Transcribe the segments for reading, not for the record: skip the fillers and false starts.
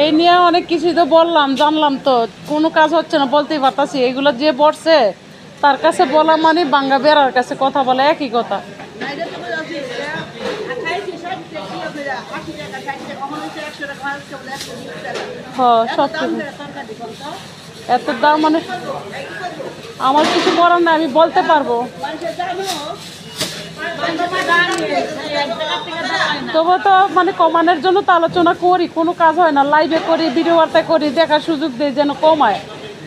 এই নিয়ে অনেক কিছু তো বললাম, জানলাম তো কোনো কাজ হচ্ছে না, বলতেই পারতাছি। এগুলো যে বলছে তার কাছে বলা মানে বাঙ্গা বেড়ার কাছে কথা বলে একই কথা। এত দাম মানে আমার কিছু করার না, আমি বলতে পারবো। তবু তো মানে কমানোর জন্য তো আলোচনা করি, কোনো কাজ হয় না। লাইভে করি, ভিডিও বার্তা করি, দেখার সুযোগ দিই যেন কমায়।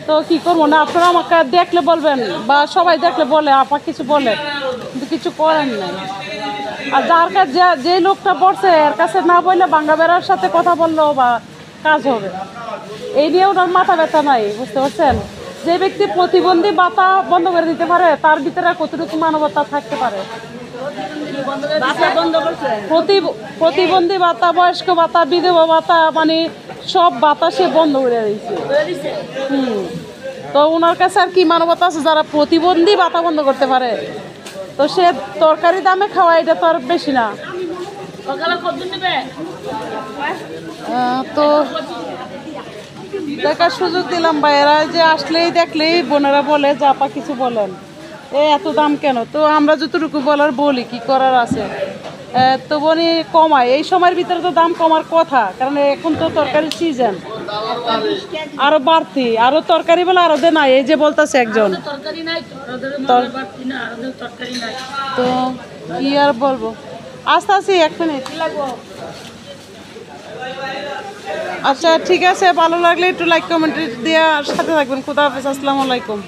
তো কি করবো না, আপনারা আমাকে দেখলে বলবেন বা সবাই দেখলে বলে আপা কিছু বলে, কিন্তু কিছু করেন নাই। আর যার কাছে যে লোকটা পড়ছে এর কাছে না বললে বাঙ্গা বেড়ার সাথে কথা বললেও বা কাজ হবে, এই নিয়ে ওনার মাথা ব্যথা নাই, বুঝতে পারছেন? যে ব্যক্তি প্রতিবন্ধী ভাতা বন্ধ করে দিতে পারে তার ভিতরে কতটুকু মানবতা থাকতে পারে? প্রতিবন্ধী ভাতা, বয়স্ক ভাতা, বিধবা ভাতা, মানে সব ভাতা সে বন্ধ করে দিয়েছে। তো ওনার কাছে আর কি মানবতা আছে যারা প্রতিবন্ধী ভাতা বন্ধ করতে পারে? তো সে তরকারি দামে খাওয়া, এটা তো আর বেশি না। তো দেখার সুযোগ দিলাম ভাইয়েরা, যে আসলেই দেখলেই বোনেরা বলে যে আপা কিছু বলেন, এত দাম কেন? তো আমরা যতটুকু বলার বলি, কি করার আছে। তো বনি কমায়, এই সময়ের ভিতরে তো দাম কমার কথা, কারণ এখন তো তরকারির সিজন, আরো বাড়তি, আরো তরকারি বলে আরো দে নাই, এই যে বলতেছে একজন। তো কি আর বলবো, আস্তে আস্তে 1 মিনিট। আচ্ছা ঠিক আছে, ভালো লাগলে একটু লাইক কমেন্ট দিয়ে সাথে থাকবেন। খুদা হাফেজ, আসসালামু আলাইকুম।